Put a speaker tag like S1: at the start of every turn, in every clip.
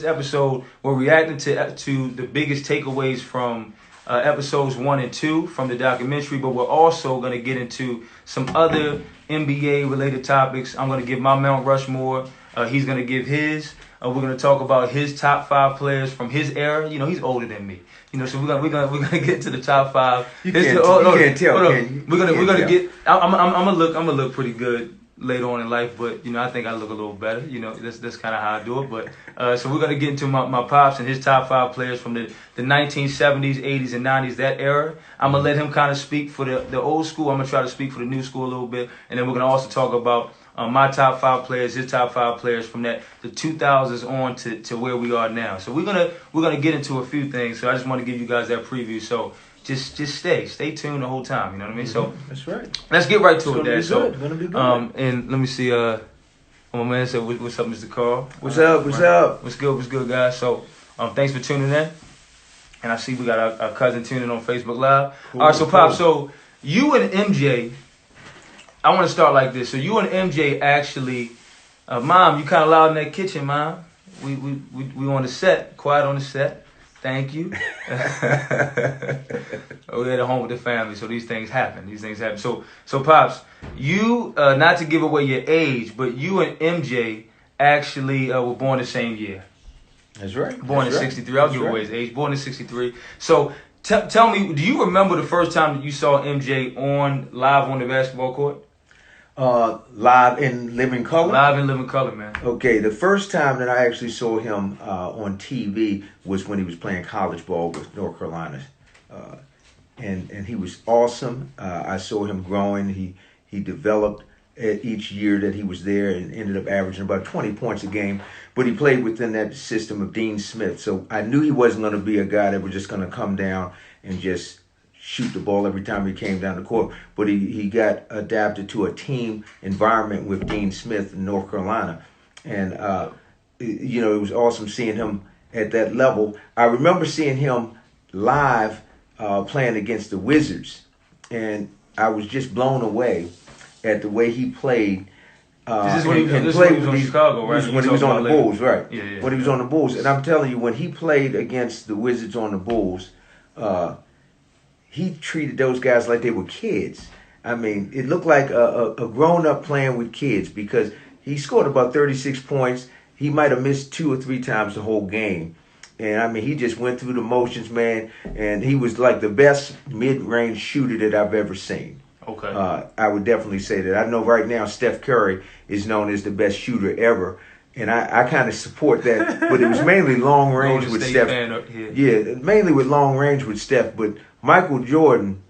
S1: episode, we're reacting to the biggest takeaways from episodes 1 and 2 from the documentary, but we're also going to get into some other NBA-related topics. I'm going to give my Mount Rushmore. He's going to give his. We're going to talk about his top 5 players from his era. You know, he's older than me. You know, so we're gonna get to the top 5.
S2: You can't tell. Can you?
S1: We're gonna get. I'm gonna look pretty good later on in life, but you know, I think I look a little better. You know, that's kind of how I do it. But so we're gonna get into my pops and his top 5 players from the 1970s, 80s, and 90s, that era. I'm gonna let him kind of speak for the old school. I'm gonna try to speak for the new school a little bit, and then we're gonna also talk about my top 5 players, his top 5 players from the 2000s on to where we are now. So we're gonna get into a few things. So I just want to give you guys that preview. So just stay tuned the whole time. You know what I mean? So
S2: that's right.
S1: Let's get right to it, Dad.
S2: So it's gonna be good.
S1: And let me see. My man said, "What's up, Mr. Carl?
S2: What's up? What's up?
S1: What's good, guys? So thanks for tuning in. And I see we got our cousin tuning in on Facebook Live.
S2: Cool,
S1: all right, so
S2: cool.
S1: Pop. So you and MJ. I want to start like this. So you and MJ actually, Mom, you kind of loud in that kitchen, Mom. We on the set, quiet on the set. Thank you. We're at home with the family, so these things happen. So Pops, you not to give away your age, but you and MJ actually were born the same year.
S2: That's right.
S1: Born in '63. I'll give away his age. Born in '63. So tell me, do you remember the first time that you saw MJ live on the basketball court?
S2: Live in living color?
S1: Live in living color, man.
S2: Okay, the first time that I actually saw him on TV was when he was playing college ball with North Carolina. And he was awesome. I saw him growing. He developed each year that he was there and ended up averaging about 20 points a game. But he played within that system of Dean Smith. So I knew he wasn't going to be a guy that was just going to come down and just shoot the ball every time he came down the court. But he got adapted to a team environment with Dean Smith in North Carolina. And, you know, it was awesome seeing him at that level. I remember seeing him live playing against the Wizards. And I was just blown away at the way he played.
S1: This is when he was on Chicago, right?
S2: When he was on the Bulls, right.
S1: Yeah.
S2: When he was on the Bulls. And I'm telling you, when he played against the Wizards on the Bulls, he treated those guys like they were kids. I mean, it looked like a grown-up playing with kids because he scored about 36 points. He might have missed 2 or 3 times the whole game. And, I mean, he just went through the motions, man. And he was like the best mid-range shooter that I've ever seen.
S1: Okay.
S2: I would definitely say that. I know right now Steph Curry is known as the best shooter ever. And I kind of support that. But it was mainly long range with Steph. Yeah, mainly with long range with Steph. But Michael Jordan,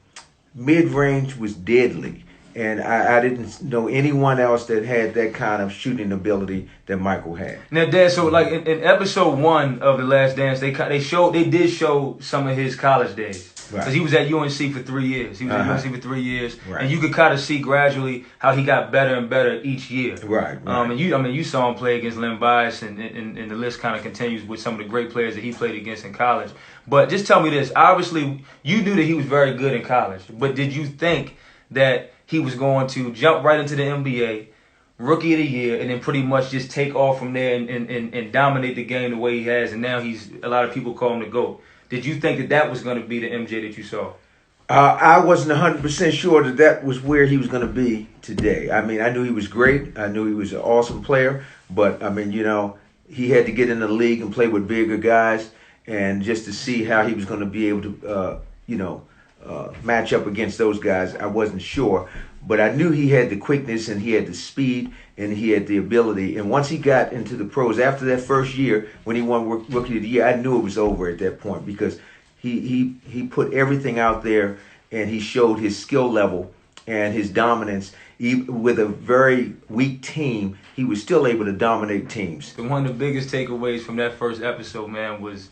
S2: mid-range was deadly. And I didn't know anyone else that had that kind of shooting ability that Michael had.
S1: Now, Dad, so like in episode 1 of The Last Dance, they did show some of his college days.
S2: Right.
S1: Because he was at UNC for 3 years. He was at UNC for 3 years.
S2: Right.
S1: And you could kind of see gradually how he got better and better each year.
S2: Right.
S1: And you saw him play against Len Bias, and the list kind of continues with some of the great players that he played against in college. But just tell me this. Obviously, you knew that he was very good in college. But did you think that he was going to jump right into the NBA, Rookie of the Year, and then pretty much just take off from there and dominate the game the way he has? And now a lot of people call him the GOAT. Did you think that was going to be the MJ that you saw?
S2: I wasn't 100% sure that was where he was going to be today. I mean, I knew he was great. I knew he was an awesome player. But, I mean, you know, he had to get in the league and play with bigger guys. And just to see how he was going to be able to, match up against those guys, I wasn't sure. But I knew he had the quickness and he had the speed and he had the ability. And once he got into the pros, after that first year when he won Rookie of the Year, I knew it was over at that point because he put everything out there and he showed his skill level and his dominance. With a very weak team, he was still able to dominate teams.
S1: One of the biggest takeaways from that first episode, man, was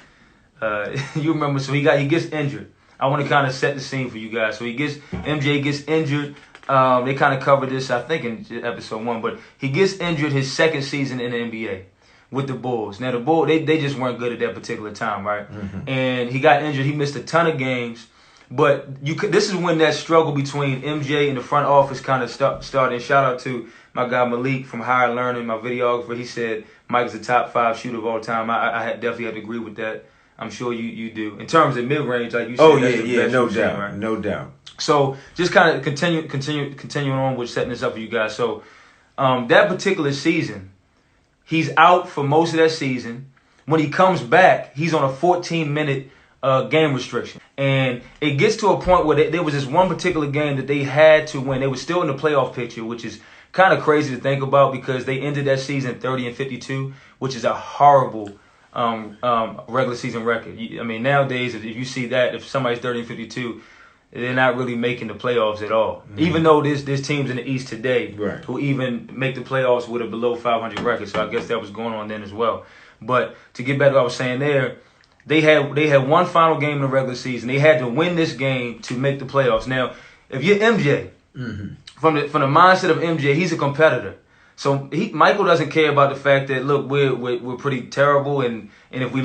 S1: you remember, so he gets injured. I want to kind of set the scene for you guys. So MJ gets injured. They kind of covered this, I think, in episode 1. But he gets injured his second season in the NBA with the Bulls. Now, the Bulls, they just weren't good at that particular time, right? Mm-hmm. And he got injured. He missed a ton of games. But this is when that struggle between MJ and the front office kind of started. And shout out to my guy Malik from Higher Learning, my videographer. He said Mike's the top 5 shooter of all time. I definitely have to agree with that. I'm sure you do. In terms of mid-range, like you said,
S2: no doubt, right? No doubt.
S1: So just kind of continuing on with setting this up for you guys. So that particular season, he's out for most of that season. When he comes back, he's on a 14-minute game restriction. And it gets to a point where there was this one particular game that they had to win. They were still in the playoff picture, which is kind of crazy to think about because they ended that season 30-52, which is a horrible regular season record. I mean, nowadays, if you see that, if somebody's 30-52, they're not really making the playoffs at all. Mm-hmm. Even though there's teams in the East today who even make the playoffs with a below 500 record. So I guess that was going on then as well. But to get back to what I was saying there, they had one final game in the regular season. They had to win this game to make the playoffs. Now, if you're MJ, from the mindset of MJ, he's a competitor. So Michael doesn't care about the fact that look, we're pretty terrible, and if we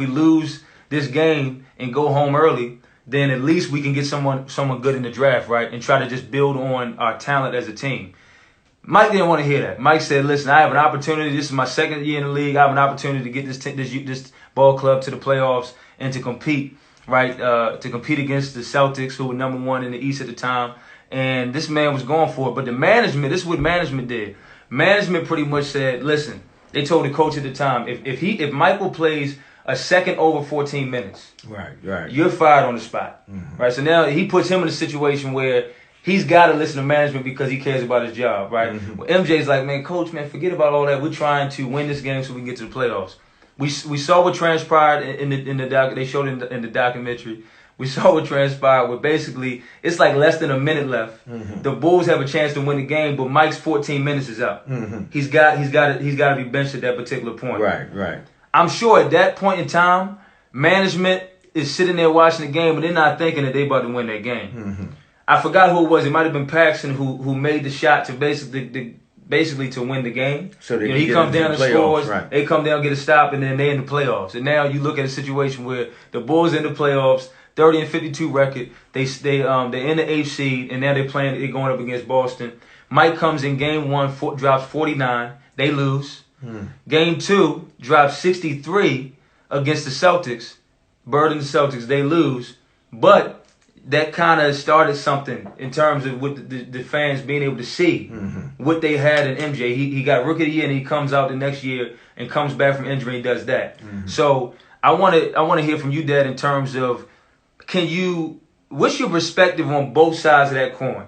S1: lose this game and go home early, then at least we can get someone good in the draft, right? And try to just build on our talent as a team. Mike didn't want to hear that. Mike said, listen, I have an opportunity. This is my second year in the league. I have an opportunity to get this ball club to the playoffs and to compete, right? To compete against the Celtics, who were number 1 in the East at the time. And this man was going for it. But the management, this is what management did. Management pretty much said, listen, they told the coach at the time, if Michael plays a second over 14 minutes, right, you're fired on the spot. Mm-hmm. Right? So now he puts him in a situation where he's got to listen to management because he cares about his job, right? Mm-hmm. Well, MJ's like, man, coach, man, forget about all that. We're trying to win this game so we can get to the playoffs. We saw what transpired in the doc. They showed in the documentary. We saw what transpired. Where basically it's like less than a minute left. Mm-hmm. The Bulls have a chance to win the game, but Mike's 14 minutes is up. Mm-hmm. He's got to be benched at that particular point.
S2: Right.
S1: I'm sure at that point in time, management is sitting there watching the game, but they're not thinking that they about to win that game. Mm-hmm. I forgot who it was. It might have been Paxson who made the shot to basically to win the game. So he comes down and scores. Right. They come down, get a stop, and then they're in the playoffs. And now you look at a situation where the Bulls in the playoffs, 30-52 record. They're in the 8th seed, and now they're going up against Boston. Mike comes in game 1, drops 49. They lose. Game 2 drops 63 against the Celtics. Bird and the Celtics, they lose. But that kind of started something in terms of what the fans being able to see what they had in MJ. He got Rookie of the Year, and he comes out the next year and comes back from injury and does that. So I want to hear from you, Dad, in terms of what's your perspective on both sides of that coin?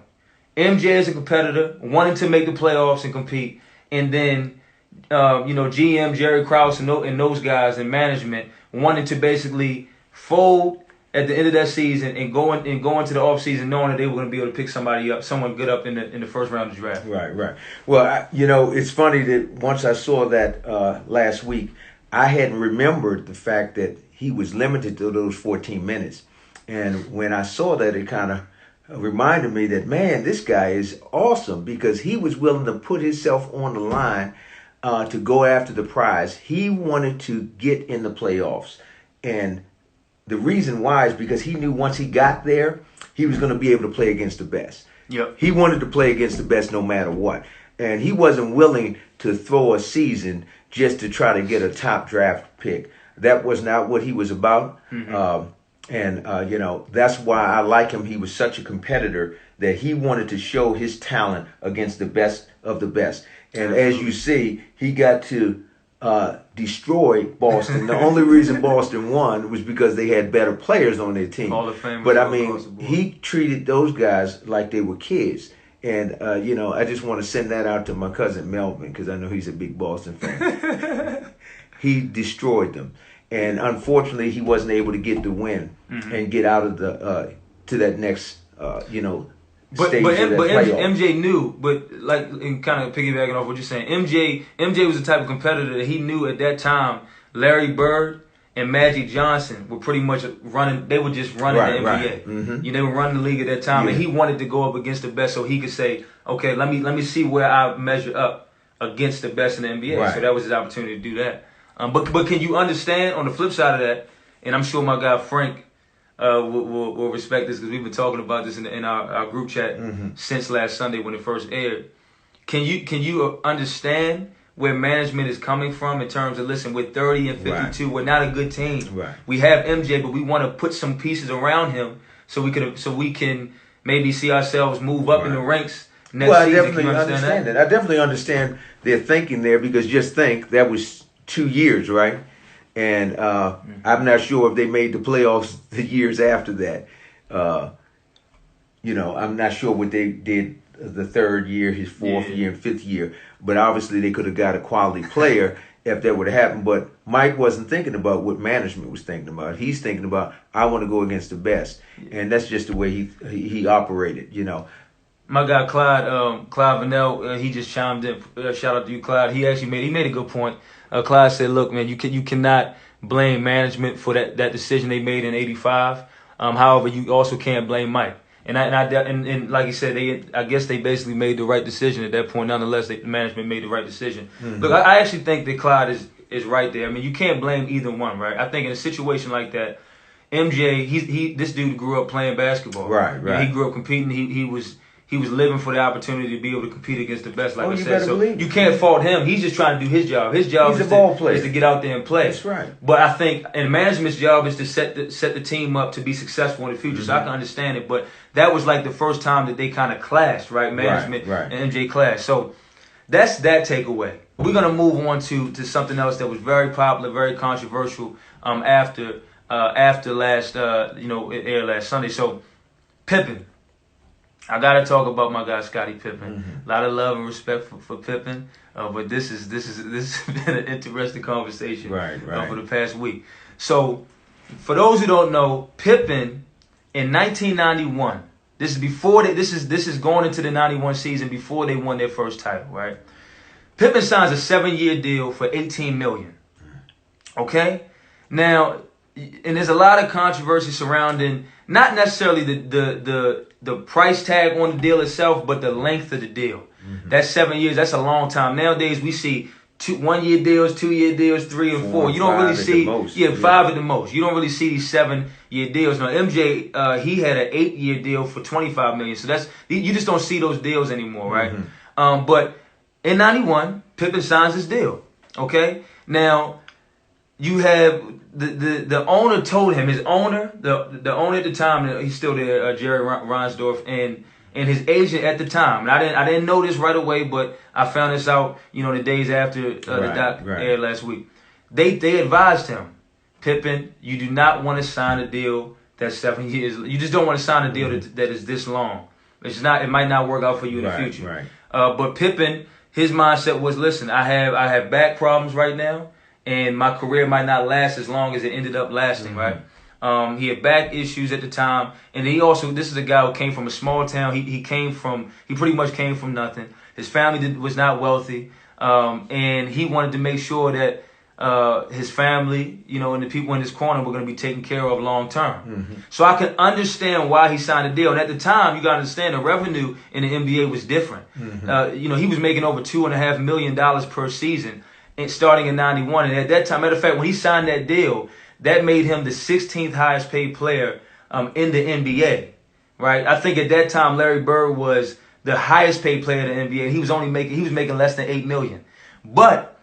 S1: MJ as a competitor, wanting to make the playoffs and compete, and then GM Jerry Krause and those guys in management wanting to basically fold at the end of that season and go into the offseason knowing that they were going to be able to pick someone good up in the first round of the draft.
S2: Right. Well, it's funny that once I saw that last week, I hadn't remembered the fact that he was limited to those 14 minutes. And when I saw that, it kind of reminded me that, man, this guy is awesome because he was willing to put himself on the line to go after the prize. He wanted to get in the playoffs. And the reason why is because he knew once he got there, he was going to be able to play against the best.
S1: Yep.
S2: He wanted to play against the best no matter what. And he wasn't willing to throw a season just to try to get a top draft pick. That was not what he was about. Mm-hmm. That's why I like him. He was such a competitor that he wanted to show his talent against the best of the best. And as you see, he got to destroy Boston. The only reason Boston won was because they had better players on their team.
S1: Hall of Fame.
S2: But I mean, he treated those guys like they were kids. And, I just want to send that out to my cousin Melvin because I know he's a big Boston fan. He destroyed them. And unfortunately, he wasn't able to get the win and get out of the to that next, stage of that playoff.
S1: MJ knew, and kind of piggybacking off what you're saying, MJ was the type of competitor that he knew at that time. Larry Bird and Magic Johnson were pretty much running. They were just running the NBA. Right. Mm-hmm. They were running the league at that time, and he wanted to go up against the best so he could say, okay, let me see where I measure up against the best in the NBA. Right. So that was his opportunity to do that. But can you understand on the flip side of that? And I'm sure my guy Frank will respect this because we've been talking about this in our group chat since last Sunday when it first aired. Can you understand where management is coming from in terms of, listen, we're 30 and 52, we're not a good team.
S2: Right.
S1: We have MJ, but we want to put some pieces around him so we can maybe see ourselves move up in the ranks next season.
S2: I definitely understand that. I definitely understand their thinking there because just think that was 2 years, right? And I'm not sure if they made the playoffs the years after that. I'm not sure what they did the third year, his fourth year, and fifth year. But obviously they could have got a quality player if that would have happened. But Mike wasn't thinking about what management was thinking about. He's thinking about, I want to go against the best. And that's just the way he operated,
S1: My guy Clyde Vanell, he just chimed in. Shout out to you, Clyde. He actually made a good point. Clyde said, "Look, man, you cannot blame management for that decision they made in '85. However, you also can't blame Mike. And like you said, I guess they basically made the right decision at that point. Nonetheless, the management made the right decision. Look, I actually think that Clyde is right there. I mean, you can't blame either one, right? I think in a situation like that, MJ, this dude grew up playing basketball.
S2: Right.
S1: He grew up competing. He was living for the opportunity to be able to compete against the best, like I said. So you can't fault him. He's just trying to do his job. His job is to get out there and play.
S2: That's right.
S1: But I think, and management's job is to set the team up to be successful in the future. So I can understand it. But that was like the first time that they kind of clashed, right? Management and MJ clashed. So that's that takeaway. We're gonna move on to something else that was very popular, very controversial after last it aired last Sunday. So Pippen. I gotta talk about my guy Scottie Pippen. A lot of love and respect for Pippen, but this has been an interesting conversation for the past week. So, for those who don't know, Pippen in 1991. This is before this is going into the 91 season before they won their first title, right? Pippen signs a 7-year deal for $18 million. Okay, now, and there's a lot of controversy surrounding not necessarily the price tag on the deal itself, but the length of the deal. That's 7 years. That's a long time. Nowadays, we see 1-year deals, 2-year deals, 3 and 4. You don't really see 5 at the most. You don't really see these 7-year deals. Now, MJ, he had an 8-year deal for $25 million. So you just don't see those deals anymore, right? But in 91, Pippen signs his deal. Okay, now you have. The owner told him, the owner at the time, he's still there, Jerry Reinsdorf, and his agent at the time. And I didn't know this right away, but I found this out, the days after the doc aired last week. They advised him, Pippen, you do not want to sign a deal that's 7 years. You just don't want to sign a deal that is this long. It might not work out for you in the future. But Pippen, his mindset was, listen, I have back problems right now. And my career might not last as long as it ended up lasting, right? He had back issues at the time, and this is a guy who came from a small town. He pretty much came from nothing. His family was not wealthy, and he wanted to make sure that his family, and the people in his corner were going to be taken care of long term. So I can understand why he signed a deal. And at the time, you got to understand the revenue in the NBA was different. He was making over $2.5 million per season. And starting in 91, and at that time, matter of fact, when he signed that deal, that made him the 16th highest paid player in the NBA, right? I think at that time, Larry Bird was the highest paid player in the NBA. He was making less than $8 million. But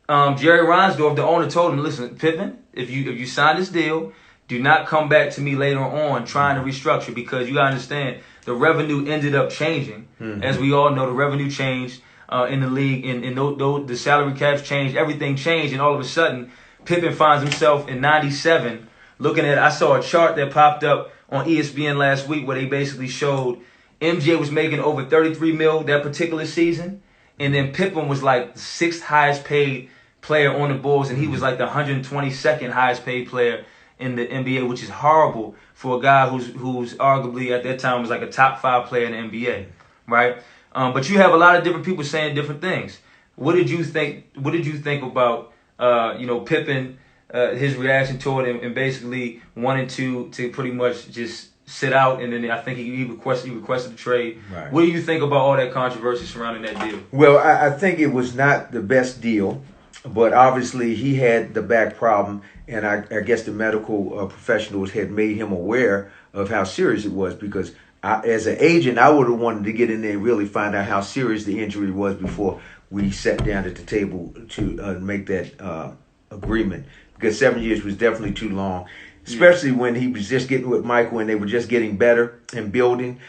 S1: Jerry Reinsdorf, the owner, told him, listen, Pippen, if you sign this deal, do not come back to me later on trying to restructure, because you gotta understand the revenue ended up changing. As we all know, the revenue changed. In the league, and the salary caps changed, everything changed, and all of a sudden, Pippen finds himself in 97 looking at, I saw a chart that popped up on ESPN last week where they basically showed MJ was making over $33 million that particular season, and then Pippen was like the 6th highest paid player on the Bulls, and he was like the 122nd highest paid player in the NBA, which is horrible for a guy who's arguably at that time was like a top 5 player in the NBA, right? But you have a lot of different people saying different things. What did you think? What did you think about Pippen, his reaction to it, and basically wanting to pretty much just sit out, and then I think he requested the trade. What do you think about all that controversy surrounding that deal?
S2: Well, I think it was not the best deal. but obviously he had the back problem, and I guess the medical professionals had made him aware of how serious it was, because as an agent, I would have wanted to get in there and really find out how serious the injury was before we sat down at the table to make that agreement, because 7 years was definitely too long, especially when he was just getting with Michael and they were just getting better and building.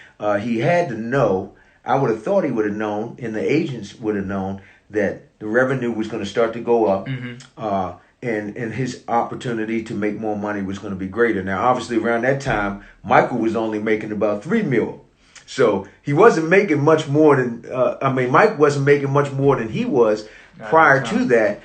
S2: He had to know, I would have thought he would have known, and the agents would have known, that the revenue was going to start to go up, and his opportunity to make more money was going to be greater. Now, obviously, around that time, Michael was only making about $3 million. So he wasn't making much more than, Mike wasn't making much more than he was prior to that.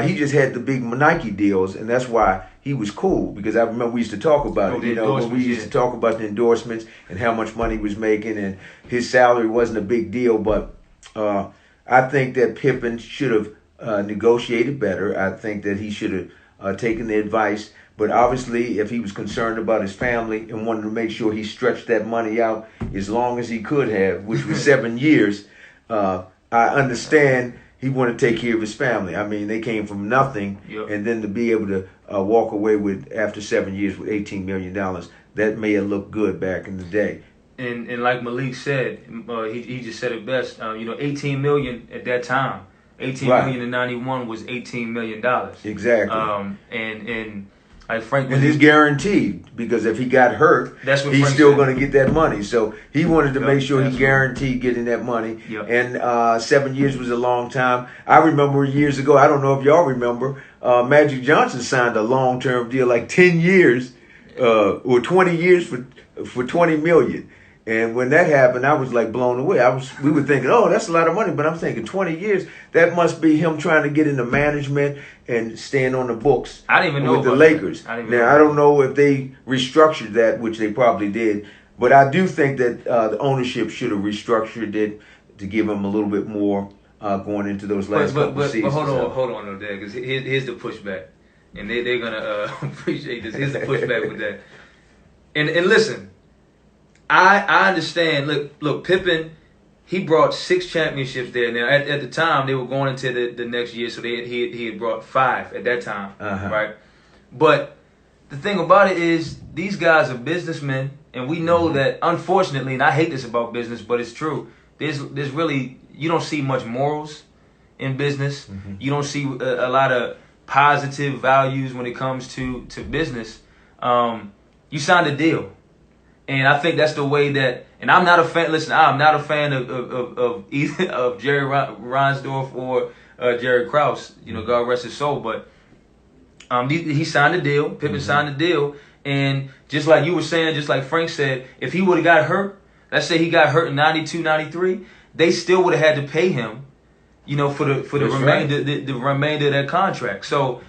S2: He just had the big Nike deals, and that's why he was cool, because I remember we used to talk about it, when we used to talk about the endorsements and how much money he was making, and his salary wasn't a big deal. But I think that Pippen should have negotiated better. I think that he should have taken the advice. But obviously, if he was concerned about his family and wanted to make sure he stretched that money out as long as he could have, which was 7 years, I understand he wanted to take care of his family. I mean, they came from nothing, and then to be able to walk away with, after 7 years, with $18 million, that may have looked good back in the day.
S1: And like Malik said, he just said it best. 18 million at that time, 18 million in '91 was $18 million.
S2: Exactly.
S1: And like Frank,
S2: and it's guaranteed, because if he got hurt, he's still going to get that money. So he wanted to make sure he guaranteed getting that money. And 7 years was a long time. I remember years ago, I don't know if y'all remember, Magic Johnson signed a long-term deal, like 10 years or 20 years for $20 million. And when that happened, I was like blown away. We were thinking, oh, that's a lot of money. But I'm thinking 20 years, that must be him trying to get into management and staying on the books
S1: I didn't even know
S2: with the Lakers. I don't know if they restructured that, which they probably did. But I do think that the ownership should have restructured it to give him a little bit more going into those last couple of seasons.
S1: But hold on, though, because here's the pushback. And they're going to appreciate this. Here's the pushback with that. And listen, I understand. Look, Pippen, he brought 6 championships there. Now, at the time, they were going into the next year, so he had brought 5 at that time, right? But the thing about it is, these guys are businessmen, and we know that, unfortunately, and I hate this about business, but it's true, there's really, you don't see much morals in business. You don't see a lot of positive values when it comes to business. You signed a deal. And I think that's the way that, and I'm not a fan. Listen, I'm not a fan of either of Jerry Reinsdorf or Jerry Krause. God rest his soul. But he signed a deal. Pippen signed a deal, and just like you were saying, just like Frank said, if he would have got hurt, let's say he got hurt in '92, '93, they still would have had to pay him, for the remainder the remainder of that contract. So,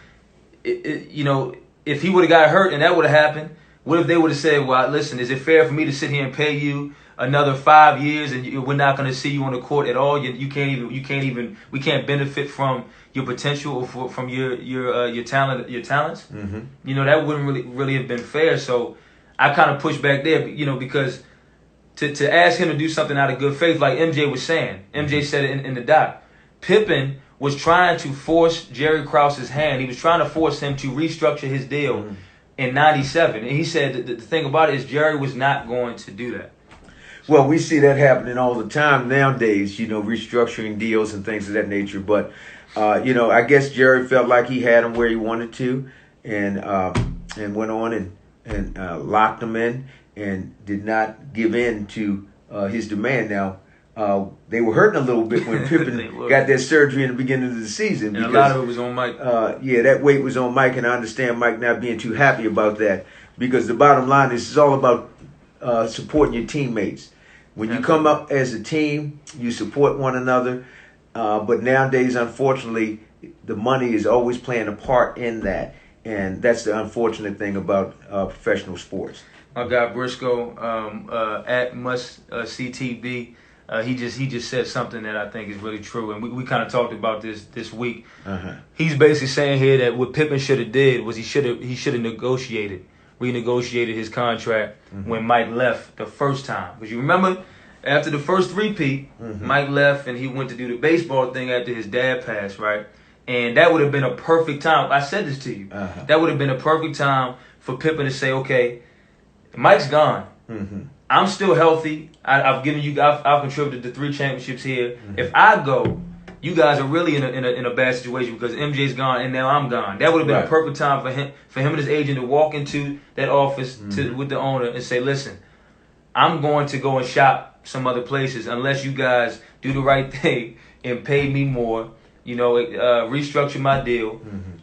S1: if he would have got hurt and that would have happened. What if they would have said, well, listen, is it fair for me to sit here and pay you another 5 years and we're not going to see you on the court at all? We can't benefit from your potential or from your talents. That wouldn't really have been fair. So I kind of pushed back there, because to ask him to do something out of good faith, like MJ was saying, MJ said it in the doc, Pippen was trying to force Jerry Krause's hand. He was trying to force him to restructure his deal in '97, and he said the thing about it is Jerry was not going to do that.
S2: Well, we see that happening all the time nowadays, restructuring deals and things of that nature. But, I guess Jerry felt like he had him where he wanted to, and went on and locked him in and did not give in to his demand. Now, they were hurting a little bit when Pippen got that surgery in the beginning of the season.
S1: And because, a lot of it was on Mike.
S2: That weight was on Mike, and I understand Mike not being too happy about that, because the bottom line is it's all about supporting your teammates. When you come up as a team, you support one another. But nowadays, unfortunately, the money is always playing a part in that. And that's the unfortunate thing about professional sports.
S1: My guy Briscoe at Must CTB. He just said something that I think is really true, and we kind of talked about this week. He's basically saying here that what Pippen should have did was he should have renegotiated his contract when Mike left the first time. Because you remember, after the first three-peat, Mike left and he went to do the baseball thing after his dad passed, right? And that would have been a perfect time. I said this to you. That would have been a perfect time for Pippen to say, okay, Mike's gone. I'm still healthy. I've contributed to 3 championships here. If I go, you guys are really in a bad situation because MJ's gone and now I'm gone. That would have been a perfect time for him and his agent to walk into that office with the owner and say, listen, I'm going to go and shop some other places unless you guys do the right thing and pay me more. Restructure my deal,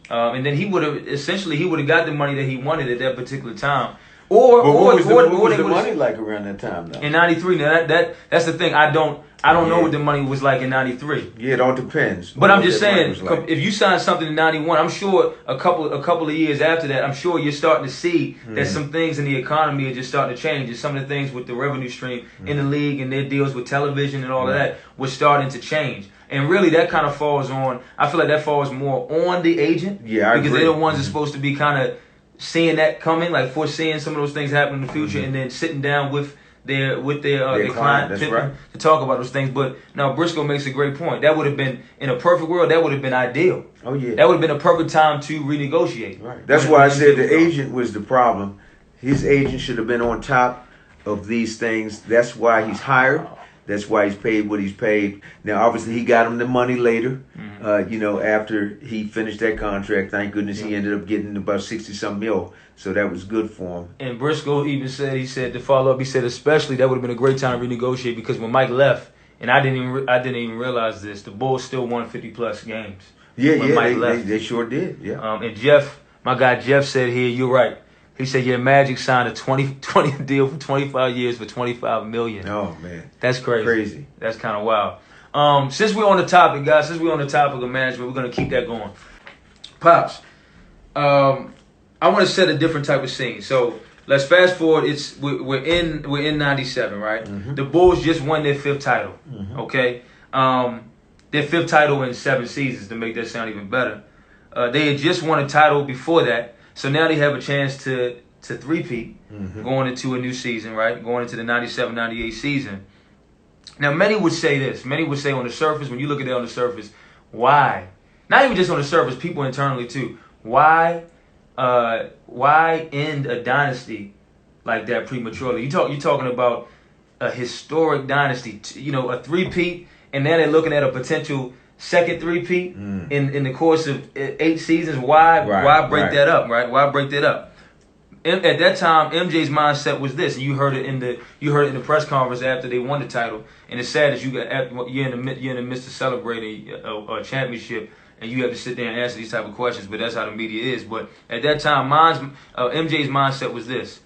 S1: and then he would have got the money that he wanted at that particular time. What was the money like around that time? Though? In '93, now that's the thing. I don't know what the money was like in '93. Yeah, it all depends. But I'm just saying, if you sign something in '91, I'm sure a couple of years after that, I'm sure you're starting to see that some things in the economy are just starting to change. And some of the things with the revenue stream in the league and their deals with television and all of that was starting to change. And really, that kind of falls on. I feel like that falls more on the agent. Yeah, because they're the ones that's supposed to be kind of seeing that coming, like foreseeing some of those things happen in the future, and then sitting down with their client to talk about those things. But now Briscoe makes a great point. That would have been, in a perfect world, that would have been ideal. Oh yeah, that would have been a perfect time to renegotiate. Right. That's why I said the agent was the problem. His agent should have been on top of these things. That's why he's hired. That's why he's paid what he's paid. Now, obviously, he got him the money later. After he finished that contract, thank goodness he ended up getting about 60-some mil. So that was good for him. And Briscoe even said to follow up, he said especially that would have been a great time to renegotiate because when Mike left, and I didn't even realize this, the Bulls still won 50+ games. They sure did. Yeah. And Jeff, my guy Jeff said here, you're right. He said, yeah, Magic signed a 20 deal for 25 years for $25 million. Oh, man. That's crazy. That's kind of wild. Since we're on the topic, guys, since we're on the topic of management, we're going to keep that going. Pops, I want to set a different type of scene. So let's fast forward. We're in 97, right? The Bulls just won their 5th title, okay? Their 5th title in 7 seasons, to make that sound even better. They had just won a title before that. So now they have a chance to three-peat going into a new season, right? Going into the 97-98 season. Now, many would say this. Many would say on the surface, when you look at it on the surface, why? Not even just on the surface, people internally too. Why end a dynasty like that prematurely? You're talking about a historic dynasty, a three-peat, and now they're looking at a potential second three-peat in the course of 8 seasons. Why break that up, right? Why break that up? At that time, MJ's mindset was this, and you heard it in the press conference after they won the title. And it's sad that you're in the midst of celebrating a championship, and you have to sit there and answer these type of questions. But that's how the media is. But at that time, MJ's mindset was this: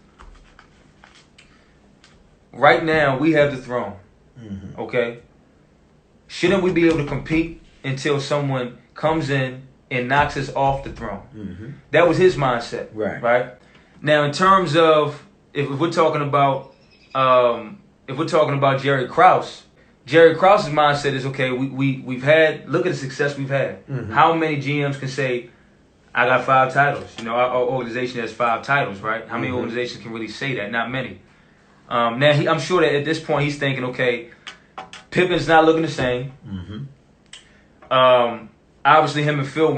S1: right now, we have the throne. Okay, shouldn't we be able to compete until someone comes in and knocks us off the throne? That was his mindset, right? Now, in terms of if we're talking about Jerry Krause's mindset is okay. We've had, look at the success we've had. How many GMs can say, I got 5 titles? Our organization has 5 titles, right? How many organizations can really say that? Not many. Now I'm sure that at this point he's thinking, okay, Pippen's not looking the same. Obviously, him and Phil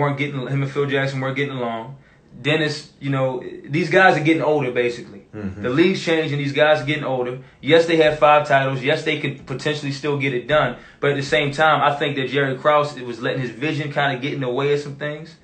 S1: Jackson weren't getting along. Dennis, these guys are getting older, basically. The league's changing. These guys are getting older. Yes, they have 5 titles. Yes, they could potentially still get it done. But at the same time, I think that Jerry Krause was letting his vision kind of get in the way of some things.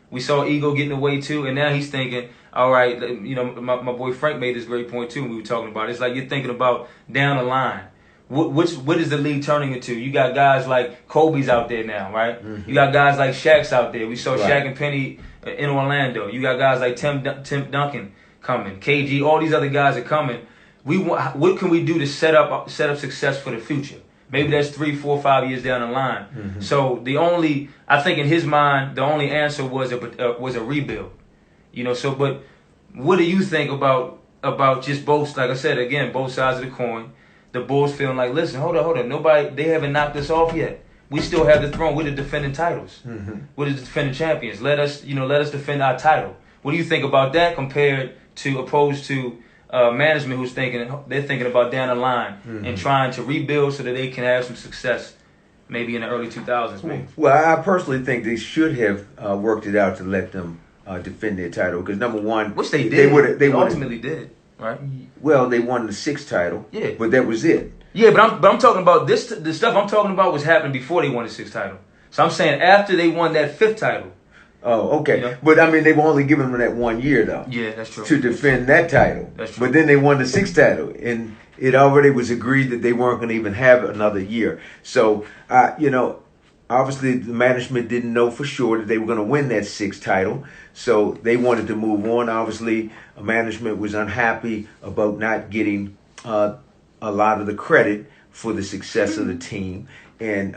S1: We saw ego get in the way, too. And now he's thinking, all right, my boy Frank made this great point, too, when we were talking about it. It's like you're thinking about down the line. What is the league turning into? You got guys like Kobe's out there now, right? You got guys like Shaq's out there. We saw Shaq and Penny in Orlando. You got guys like Tim Duncan coming, KG. All these other guys are coming. What can we do to set up success for the future? Maybe that's 3, 4, 5 years down the line. So I think in his mind, the only answer was a rebuild. But what do you think about just both? Like I said again, both sides of the coin. The Bulls feeling like, listen, hold up. They haven't knocked us off yet. We still have the throne. We're the defending titles. We're the defending champions. Let us defend our title. What do you think about that opposed to management who's thinking about down the line and trying to rebuild so that they can have some success maybe in the early 2000s, maybe.
S2: Well, I personally think they should have worked it out to let them defend their title because number one,
S1: which they did. They ultimately
S2: would've,
S1: did, right?
S2: Well, they won the 6th title.
S1: Yeah,
S2: but that was it.
S1: Yeah, but I'm talking about this. The stuff I'm talking about was happening before they won the 6th title. So I'm saying after they won that 5th title.
S2: Oh, okay.
S1: You know?
S2: But I mean, they were only giving them that 1 year though.
S1: Yeah, that's true.
S2: To defend that title.
S1: That's true.
S2: But then they won the 6th title, and it already was agreed that they weren't going to even have another year. So, obviously the management didn't know for sure that they were going to win that 6th title. So they wanted to move on. Obviously, management was unhappy about not getting a lot of the credit for the success of the team. And,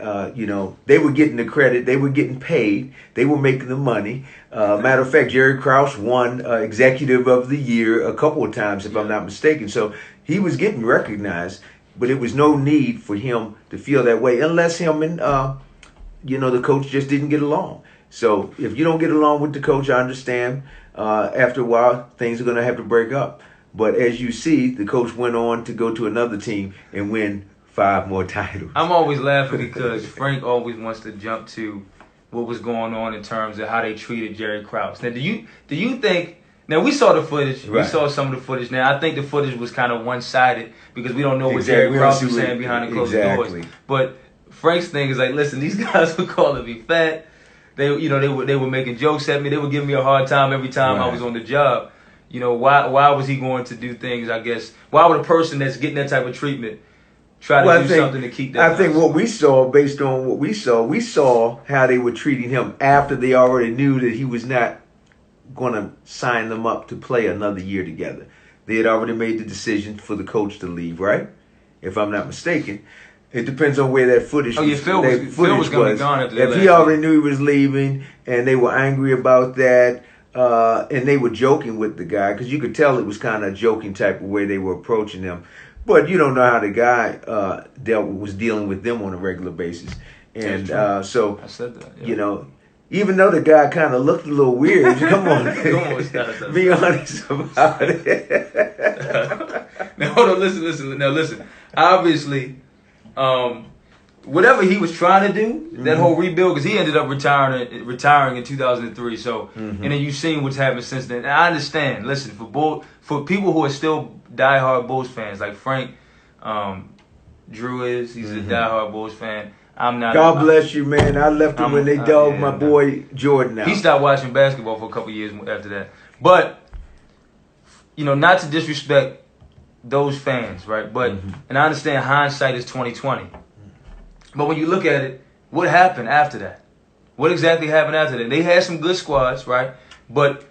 S2: they were getting the credit. They were getting paid. They were making the money. Matter of fact, Jerry Krause won Executive of the Year a couple of times, if I'm not mistaken. So he was getting recognized, but it was no need for him to feel that way unless him and, the coach just didn't get along. So if you don't get along with the coach, I understand. After a while, things are going to have to break up. But as you see, the coach went on to go to another team and win 5 more titles.
S1: I'm always laughing because Frank always wants to jump to what was going on in terms of how they treated Jerry Krause. Now, do you think? Now we saw the footage. Right. We saw some of the footage. Now I think the footage was kind of one-sided because we don't know what Jerry Krause was saying behind the closed doors. But Frank's thing is like, listen, these guys were calling me fat. They were making jokes at me. They were giving me a hard time every time I was on the job. Why was he going to do things? I guess why would a person that's getting that type of treatment try to do something to keep that?
S2: I think what we saw, based on what we saw how they were treating him after they already knew that he was not going to sign them up to play another year together. They had already made the decision for the coach to leave, right? If I'm not mistaken. It depends on where that footage was.
S1: Phil was going to be gone after that.
S2: If he already knew he was leaving and they were angry about that, and they were joking with the guy, because you could tell it was kind of a joking type of way they were approaching him. But you don't know how the guy was dealing with them on a regular basis. And so,
S1: I said that, yeah.
S2: Even though the guy kind of looked a little weird, come on, be honest about it.
S1: Now, hold on, listen. Now, listen. Obviously, whatever he was trying to do, that whole rebuild, because he ended up retiring in 2003. So, and then you've seen what's happened since then. And I understand. Listen, for people who are still diehard Bulls fans, like Frank, Drew he's a diehard Bulls fan. I'm not.
S2: God bless you, man. I left him when they dogged my boy Jordan out.
S1: He stopped watching basketball for a couple years after that. But, not to disrespect those fans, right? But and I understand hindsight is 20/20. But when you look at it, what happened after that? What exactly happened after that? They had some good squads, right? But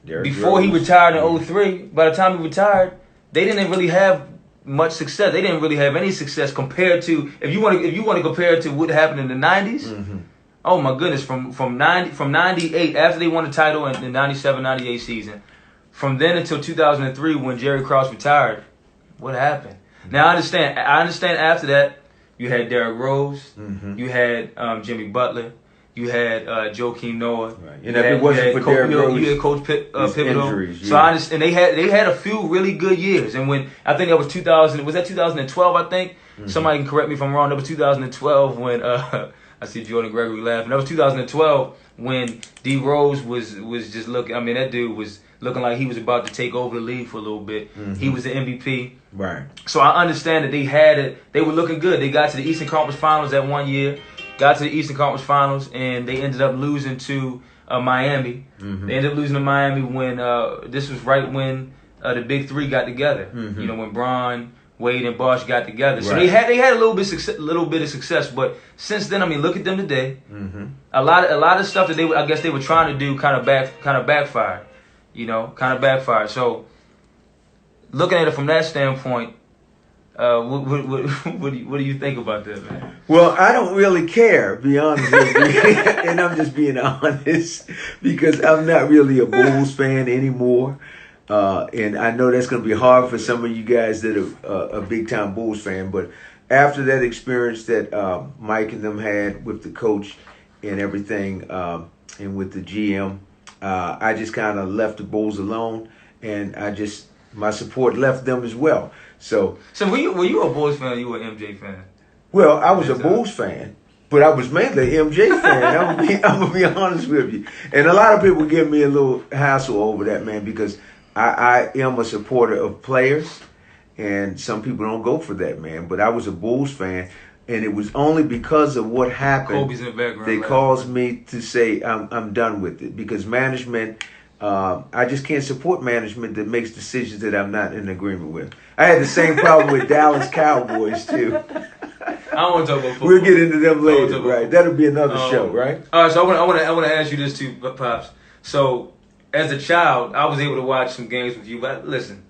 S1: before he retired in 2003, by the time he retired, they didn't really have much success. They didn't really have any success compared to if you want to compare it to what happened in the 90s. Oh my goodness, from 98 after they won the title in the 97-98 season, from then until 2003 when Jerry Krause retired, what happened? Now I understand after that you had Derrick Rose, you had Jimmy Butler, you had Joakim Noah. Right.
S2: And if it wasn't for Derrick Rose,
S1: you had Coach Thibodeau.
S2: Injuries, yeah.
S1: So I understand they had a few really good years. And when I think that was 2000, was that 2012? I think somebody can correct me if I'm wrong. That was 2012 when I see Jordan Gregory laughing. That was 2012 when D Rose was just looking. I mean, that dude was looking like he was about to take over the league for a little bit. He was the MVP.
S2: Right.
S1: So I understand that they had it. They were looking good. They got to the Eastern Conference Finals that one year. Got to the Eastern Conference Finals, and they ended up losing to Miami. They ended up losing to Miami when this was right when the Big Three got together. When Bron, Wade, and Bosh got together. So they had a little bit of success. But since then, I mean, look at them today. A lot of stuff that I guess they were trying to do kind of backfired. Kind of backfired. So looking at it from that standpoint. What do you think about that, man?
S2: Well, I don't really care, be honest with you. And I'm just being honest because I'm not really a Bulls fan anymore. And I know that's going to be hard for some of you guys that are a big-time Bulls fan. But after that experience that Mike and them had with the coach and everything and with the GM, I just kind of left the Bulls alone. And my support left them as well. So
S1: were you a Bulls fan or you were an MJ fan?
S2: Well, I was a Bulls fan, But I was mainly an MJ fan. I'm gonna be honest with you. And a lot of people give me a little hassle over that, man, because I am a supporter of players, and some people don't go for that, man. But I was a Bulls fan, and it was only because of what happened
S1: Kobe's in the background.
S2: that caused me to say I'm done with it, because management. I just can't support management that makes decisions that I'm not in agreement with. I had the same problem with Dallas Cowboys too.
S1: I don't want to talk about football.
S2: We'll get into them later, right? That'll be another show, right?
S1: All right, so I want to ask you this too, Pops. So, as a child, I was able to watch some games with you. But listen,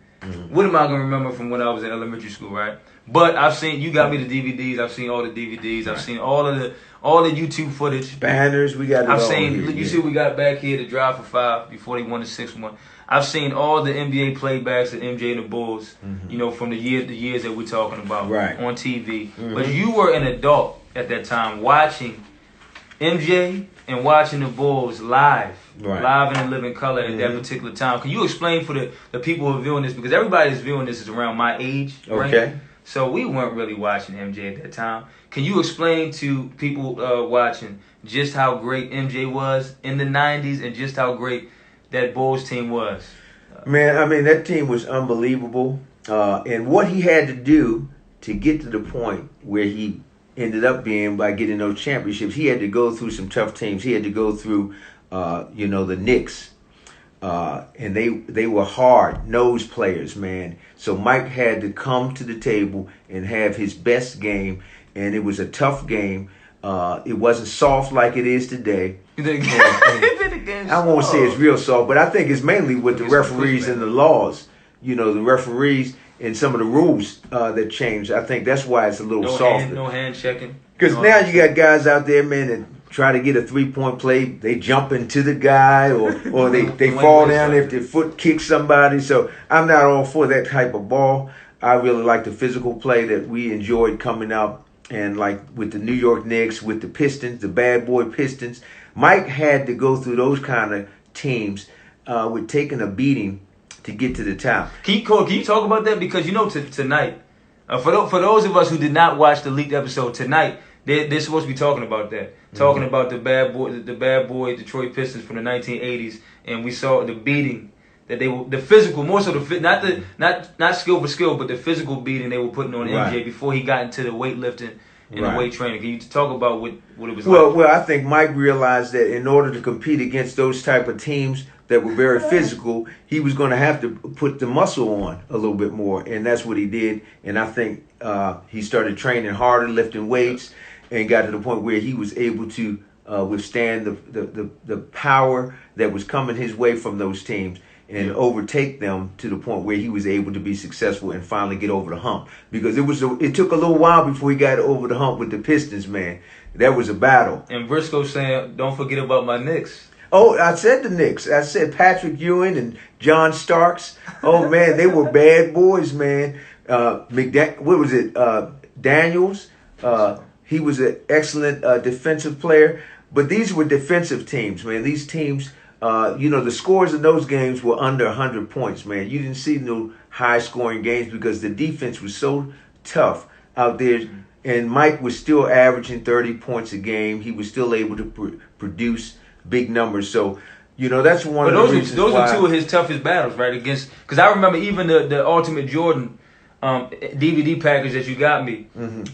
S1: what am I going to remember from when I was in elementary school, right? But I've seen, you got me the DVDs. I've seen all the DVDs. I've seen all the YouTube footage.
S2: Banners, we got it all
S1: seen.
S2: here,
S1: You see, we got back here to Drive for 5 before they won the 6-1. I've seen all the NBA playbacks of MJ and the Bulls. You know, from the years that we're talking about on TV. But you were an adult at that time watching MJ and watching the Bulls live and in living color at that particular time. Can you explain for the people who are viewing this, because everybody's viewing this is around my age, right?
S2: Okay.
S1: So we weren't really watching MJ at that time. Can you explain to people watching just how great MJ was in the 90s and just how great that Bulls team was?
S2: Man, I mean, that team was unbelievable. And what he had to do to get to the point where he ended up being by getting those championships, he had to go through some tough teams. He had to go through, the Knicks. And they were hard-nosed players, man. So Mike had to come to the table and have his best game, and it was a tough game. It wasn't soft like it is today. I won't say it's real soft, but I think it's mainly with the referees and the laws. You know, the referees and some of the rules that changed. I think that's why it's a little softer.
S1: No hand checking.
S2: Because now you got guys out there, man, that try to get a three-point play. They jump into the guy or they fall down if their foot kicks somebody. So I'm not all for that type of ball. I really like the physical play that we enjoyed coming out. And like with the New York Knicks, with the Pistons, the bad boy Pistons, Mike had to go through those kind of teams with taking a beating to get to the top.
S1: Can you talk about that? Because you know tonight, for those of us who did not watch the leaked episode tonight, they're supposed to be talking about that, talking about the bad boy Detroit Pistons from the 1980s, and we saw the beating that they were, the physical, more so not skill for skill, but the physical beating they were putting on MJ before he got into the weightlifting and the weight training. Can you talk about what it was like?
S2: Well, I think Mike realized that in order to compete against those type of teams that were very physical, he was going to have to put the muscle on a little bit more, and that's what he did. And I think he started training harder, lifting weights, and got to the point where he was able to withstand the power that was coming his way from those teams and overtake them to the point where he was able to be successful and finally get over the hump. Because it took a little while before he got over the hump with the Pistons, man. That was a battle.
S1: And Briscoe saying, "Don't forget about my Knicks."
S2: Oh, I said the Knicks. I said Patrick Ewing and John Starks. Oh, man, they were bad boys, man. Daniels. He was an excellent defensive player. But these were defensive teams, man. These teams, the scores in those games were under 100 points, man. You didn't see no high-scoring games because the defense was so tough out there. And Mike was still averaging 30 points a game. He was still able to produce big numbers. So, that's one of the reasons
S1: those are two of his toughest battles, right? Against, because I remember even the Ultimate Jordan DVD package that you got me.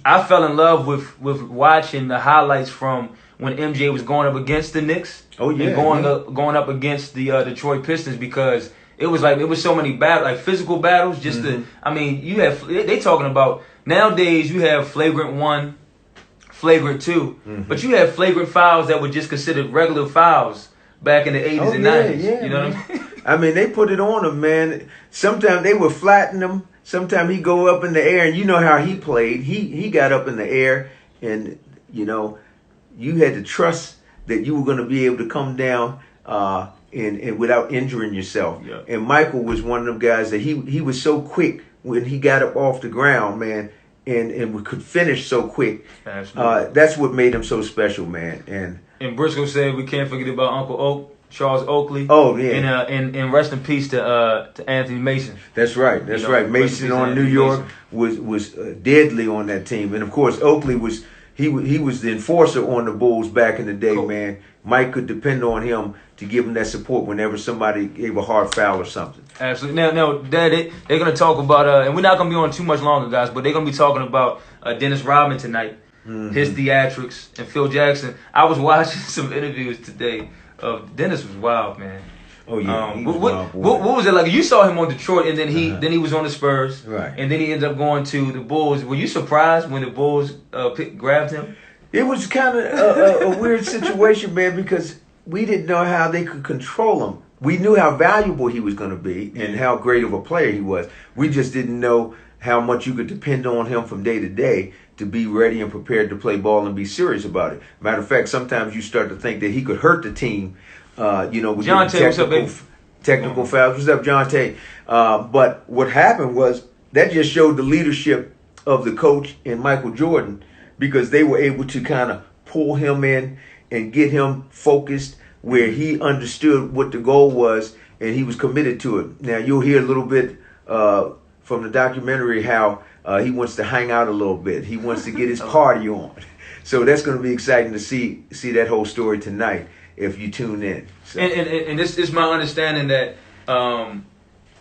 S1: I fell in love with watching the highlights from when MJ was going up against the Knicks.
S2: Oh yeah,
S1: and going up against the Detroit Pistons, because it was so many physical battles. Just you have they talking about nowadays you have flagrant 1, flagrant 2, but you have flagrant fouls that were just considered regular fouls back in the 80s and 90s.
S2: Yeah,
S1: you know what I mean?
S2: I mean, they put it on him, man. Sometimes they would flatten him. Sometimes he go up in the air, and you know how he played. He got up in the air, and you had to trust that you were going to be able to come down and without injuring yourself.
S1: Yeah.
S2: And Michael was one of them guys that he was so quick when he got up off the ground, man, and could finish so quick. That's what made him so special, man.
S1: And Briscoe said we can't forget about Uncle Oak, Charles Oakley.
S2: Oh yeah.
S1: And rest in peace to Anthony Mason.
S2: That's right. Mason on New York was deadly on that team, and of course Oakley he was the enforcer on the Bulls back in the day,
S1: Cool.
S2: man. Mike could depend on him to give him that support whenever somebody gave a hard foul or something.
S1: Absolutely. Now, Dad, they're going to talk about, and we're not going to be on too much longer, guys, but they're going to be talking about Dennis Rodman tonight, his theatrics, and Phil Jackson. I was watching some interviews today of Dennis was wild, man.
S2: Oh yeah.
S1: What was it like? You saw him on Detroit, and then he was on the Spurs,
S2: Right.
S1: And then he ended up going to the Bulls. Were you surprised when the Bulls grabbed him?
S2: It was kind of a weird situation, man, because we didn't know how they could control him. We knew how valuable he was going to be and how great of a player he was. We just didn't know how much you could depend on him from day to day to be ready and prepared to play ball and be serious about it. Matter of fact, sometimes you start to think that he could hurt the team. With
S1: John Tay, what's up, baby?
S2: Technical fouls. What's up, John Tay? But what happened was that just showed the leadership of the coach and Michael Jordan, because they were able to kind of pull him in and get him focused where he understood what the goal was and he was committed to it. Now, you'll hear a little bit from the documentary how he wants to hang out a little bit. He wants to get his party on. So that's going to be exciting to see that whole story tonight if you tune in. So.
S1: And this is my understanding that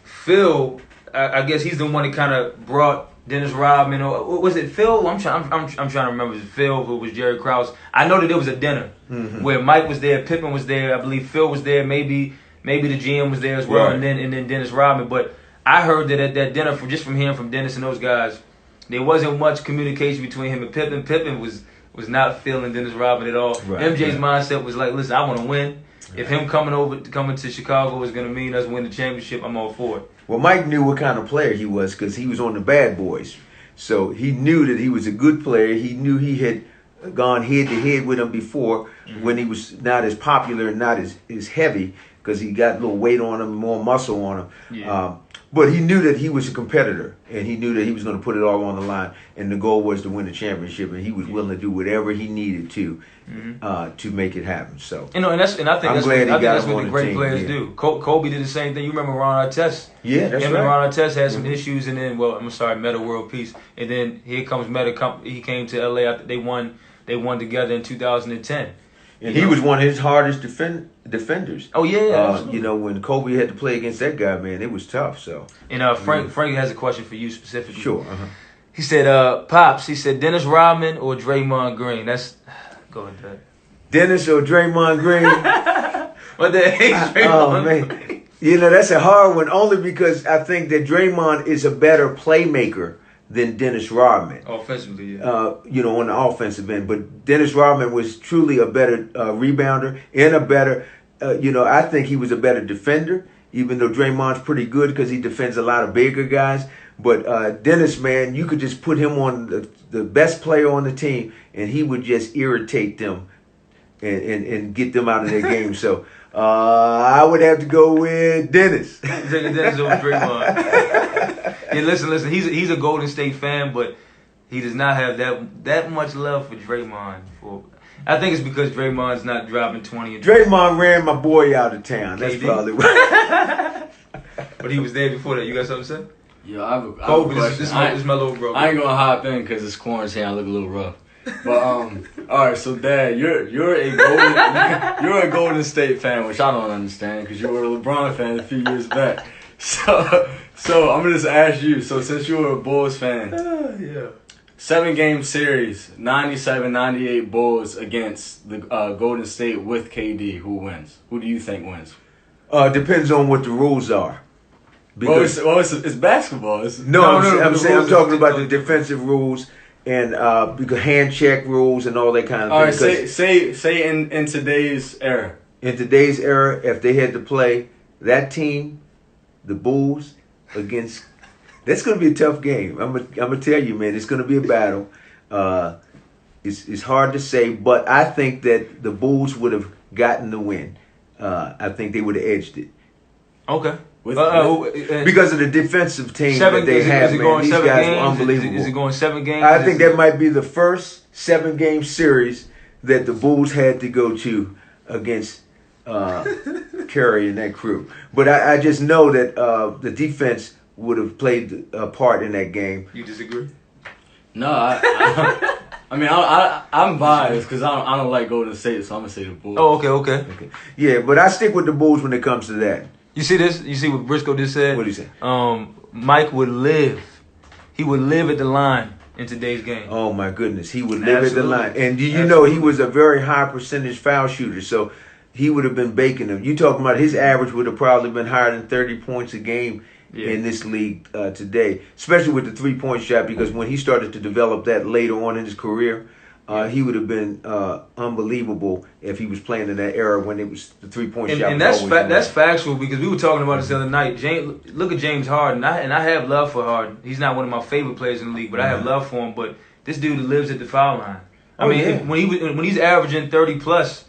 S1: Phil, I guess he's the one that kind of brought Dennis Rodman, or was it Phil? I'm trying to remember. Was it Phil who was Jerry Krause? I know that there was a dinner where Mike was there, Pippen was there, I believe Phil was there, maybe the GM was there as well,
S2: right.
S1: and then Dennis Rodman. But I heard that at that dinner, from hearing from Dennis and those guys, there wasn't much communication between him and Pippen. Pippen was not feeling Dennis Rodman at all.
S2: Right,
S1: MJ's mindset was like, listen, I want to win. If him coming to Chicago is going to mean us win the championship, I'm all for it.
S2: Well, Mike knew what kind of player he was because he was on the Bad Boys. So he knew that he was a good player. He knew he had gone head-to-head with him before when he was not as popular and not as heavy because he got a little weight on him, more muscle on him.
S1: Yeah.
S2: But he knew that he was a competitor, and he knew that he was going to put it all on the line, and the goal was to win the championship, and he was willing to do whatever he needed to make it happen. So
S1: and I think that's what the great players do. Kobe did the same thing. You remember Ron Artest?
S2: Yeah, that's
S1: him
S2: right.
S1: and Ron Artest had some issues, and then Metta World Peace, and then here comes Metta. He came to LA. They won together in 2010.
S2: And he was one of his hardest defenders.
S1: Oh yeah.
S2: When Kobe had to play against that guy, man, it was tough. So.
S1: And Frank has a question for you specifically.
S2: Sure.
S1: He said, Pops. He said, Dennis Rodman or Draymond Green. Go ahead, Dad.
S2: Dennis or Draymond Green?
S1: What the heck?
S2: Oh man, that's a hard one. Only because I think that Draymond is a better playmaker than Dennis Rodman.
S1: Offensively, yeah.
S2: On the offensive end. But Dennis Rodman was truly a better rebounder and a better, I think he was a better defender, even though Draymond's pretty good because he defends a lot of bigger guys. But Dennis, man, you could just put him on the best player on the team, and he would just irritate them and get them out of their game. So I would have to go with Dennis.
S1: Dennis over Draymond. Yeah, listen. He's a Golden State fan, but he does not have that much love for Draymond. I think it's because Draymond's not dropping 20.
S2: Draymond ran my boy out of town. That's probably why.
S1: But he was there before that. You got something to say?
S3: Yo, I have a question.
S1: This is my little bro.
S3: I ain't gonna hop in because it's quarantine. I look a little rough. But all right. So Dad, you're a Golden State fan, which I don't understand because you were a LeBron fan a few years back. So I'm gonna just ask you. So since you were a Bulls fan, 7-game series, 97-98 Bulls against the Golden State with KD. Who wins? Who do you think wins?
S2: Depends on what the rules are.
S3: Because it's basketball.
S2: I'm talking about the defensive rules and because hand check rules and all that kind of thing.
S3: All right, say in today's era.
S2: In today's era, if they had to play that team, the Bulls against, that's going to be a tough game. I'm gonna tell you, man, it's going to be a battle. It's hard to say, but I think that the Bulls would have gotten the win. I think they would have edged it.
S1: Okay.
S2: Because of the defensive team that they have, man. These guys were unbelievable.
S1: Is it going 7 games?
S2: I think that might be the first 7-game series that the Bulls had to go to against Curry and that crew. But I just know that the defense would have played a part in that game.
S1: You disagree?
S3: No, I mean, I'm biased because I don't like Golden State, so I'm gonna say the Bulls.
S1: Oh, okay.
S2: Yeah, but I stick with the Bulls when it comes to that.
S1: You see this? You see what Briscoe just said?
S2: What did he say?
S1: Mike would live. He would live at the line in today's game.
S2: Oh my goodness, he would live
S1: Absolutely.
S2: at the line. And do you know he was a very high percentage foul shooter, so he would have been baking them. You talking about his average would have probably been higher than 30 points a game in this league today, especially with the 3-point shot, because when he started to develop that later on in his career, he would have been unbelievable if he was playing in that era when it was the 3-point shot.
S1: And that's factual, because we were talking about this the other night. Look at James Harden, and I have love for Harden. He's not one of my favorite players in the league, but I have love for him. But this dude lives at the foul line. I mean, when he's averaging 30 plus,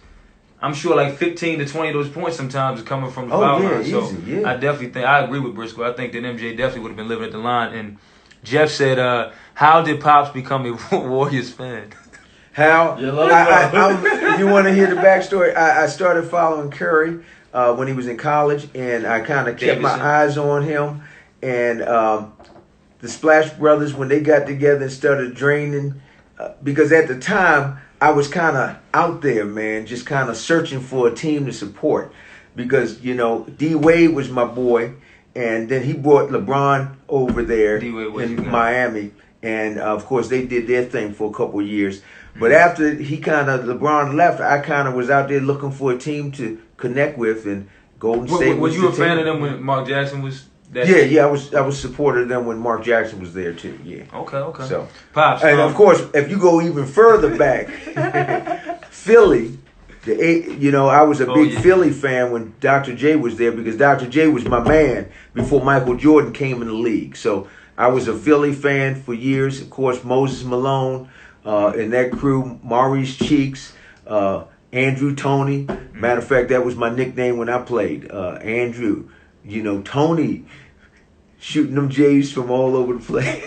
S1: I'm sure like 15 to 20 of those points sometimes is coming from the foul line. So I definitely think I agree with Briscoe. I think that MJ definitely would have been living at the line. And Jeff said, "How did Pops become a Warriors fan?"
S2: How? You want to hear the backstory? I started following Curry when he was in college, and I kind of kept my eyes on him. And the Splash Brothers, when they got together and started draining, because at the time I was kind of out there, man, just kind of searching for a team to support. Because, D Wade was my boy, and then he brought LeBron over there in Miami. And, of course, they did their thing for a couple of years. But after LeBron left, I kind of was out there looking for a team to connect with, and Golden State.
S1: Was you a fan of them when Mark Jackson was there?
S2: Yeah, I was supportive of them when Mark Jackson was there too. Yeah.
S1: Okay.
S2: So,
S1: Pops,
S2: and of course, if you go even further back, Philly. I was a big Philly fan when Dr. J was there, because Dr. J was my man before Michael Jordan came in the league. So I was a Philly fan for years. Of course, Moses Malone. And that crew, Maurice Cheeks, Andrew Toney. Matter of fact, that was my nickname when I played. Andrew, Tony, shooting them J's from all over the place.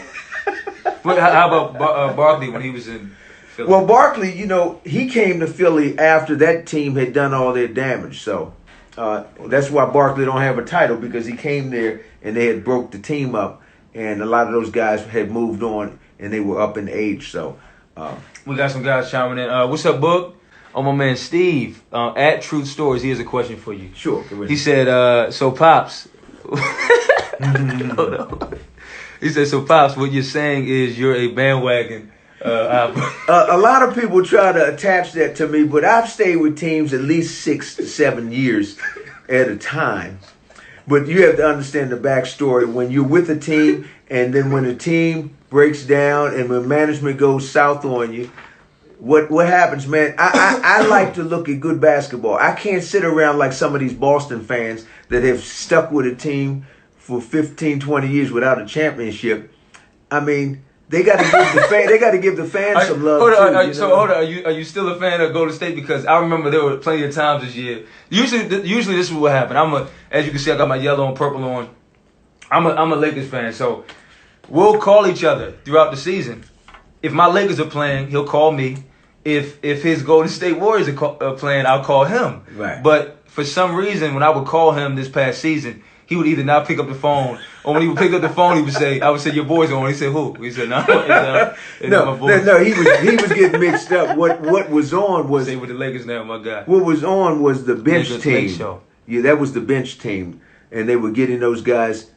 S1: How about Barkley when he was in Philly?
S2: Well, Barkley, he came to Philly after that team had done all their damage. So that's why Barkley don't have a title, because he came there and they had broke the team up, and a lot of those guys had moved on and they were up in age. So.
S1: We got some guys chiming in. What's up, Book? Oh, my man Steve at Truth Stories. He has a question for you.
S2: Sure.
S1: He said, "So Pops." Hold on. He said, "So Pops, what you're saying is you're a bandwagon."
S2: A lot of people try to attach that to me, but I've stayed with teams at least 6 to 7 years at a time. But you have to understand the backstory. When you're with a team, and then when the team breaks down and when management goes south on you, what happens, man? I like to look at good basketball. I can't sit around like some of these Boston fans that have stuck with a team for 15, 20 years without a championship. I mean, they got to give the fans some love too.
S1: Hold on. Are you still a fan of Golden State? Because I remember there were plenty of times this year. Usually this is what happened. As you can see, I got my yellow and purple on. I'm a Lakers fan, so we'll call each other throughout the season. If my Lakers are playing, he'll call me. If his Golden State Warriors are playing, I'll call him.
S2: Right.
S1: But for some reason, when I would call him this past season, he would either not pick up the phone, or when he would pick up the phone, I would say, "Your boy's on." He said, "Who?" He said, "No, my boys."
S2: No. He was getting mixed up. What was on was
S1: Stay with the Lakers now, my guy.
S2: What was on was the bench team.
S1: Show.
S2: Yeah, that was the bench team, and they were getting those guys,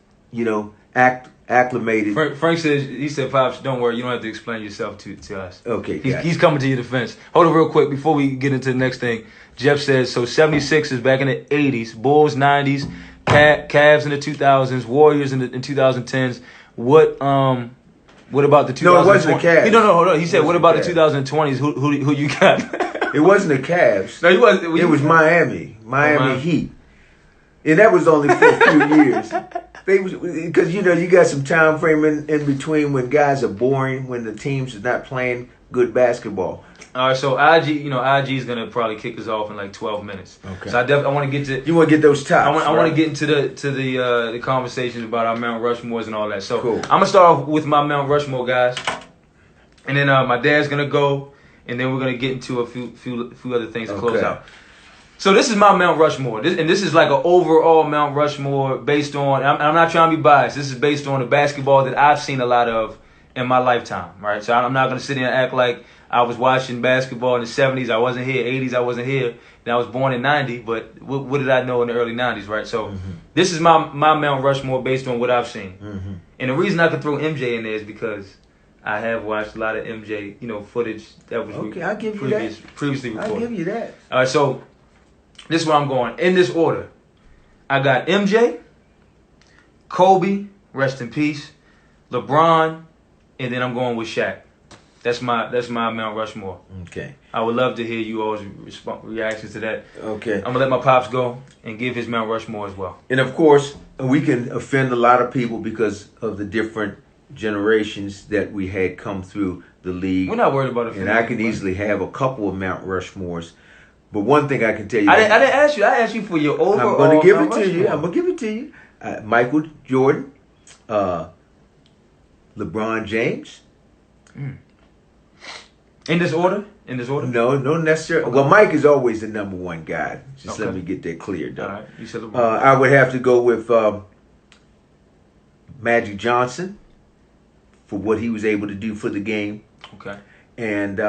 S2: acclimated.
S1: Frank said, "Pops, don't worry, you don't have to explain yourself to us."
S2: Okay,
S1: he's coming to your defense. Hold on real quick before we get into the next thing. Jeff says, so 76ers back in the 80s, Bulls 90s, Cavs in the 2000s, Warriors in the 2010s. What about the 2020s?
S2: No, it wasn't the Cavs.
S1: No, hold on. He said, what about the 2020s? Who you got?
S2: It wasn't the Cavs.
S1: No, it
S2: was Miami Heat. And that was only for a few years. Because, you got some time frame in between when guys are boring, when the teams are not playing good basketball.
S1: All right, so IG is gonna probably kick us off in like 12 minutes.
S2: Okay.
S1: So I want to get to.
S2: You want to get those tops.
S1: I want to get into the conversations about our Mount Rushmores and all that. So
S2: cool.
S1: I'm gonna start off with my Mount Rushmore guys, and then my dad's gonna go, and then we're gonna get into a few other things to close out. So this is my Mount Rushmore, this is like an overall Mount Rushmore based on. I'm not trying to be biased. This is based on the basketball that I've seen a lot of in my lifetime, right? So I'm not gonna sit here and act like I was watching basketball in the 70s. I wasn't here. 80s, I wasn't here. And I was born in 90, but what did I know in the early 90s, right? So this is my Mount Rushmore based on what I've seen. And the reason I could throw MJ in there is because I have watched a lot of MJ, footage that was
S2: I'll give you
S1: previously recorded.
S2: I'll give you that.
S1: All right, so this is where I'm going. In this order, I got MJ, Kobe, rest in peace, LeBron, and then I'm going with Shaq. That's my Mount Rushmore.
S2: Okay.
S1: I would love to hear you all's reactions to that.
S2: Okay.
S1: I'm gonna let my pops go and give his Mount Rushmore as well.
S2: And of course, we can offend a lot of people because of the different generations that we had come through the league.
S1: We're not worried about it.
S2: And I can easily have a couple of Mount Rushmores. But one thing I can tell you,
S1: I didn't ask you. I asked you for your overall.
S2: I'm going to give it
S1: Mount
S2: to you.
S1: Rushmore.
S2: I'm going to give it to you. Michael Jordan, LeBron James.
S1: In this order? In this order?
S2: No necessarily. Well, Mike is always the number one guy. Just let me get that clear, though.
S1: All right. You said LeBron.
S2: I would have to go with Magic Johnson for what he was able to do for the game.
S1: Okay.
S2: And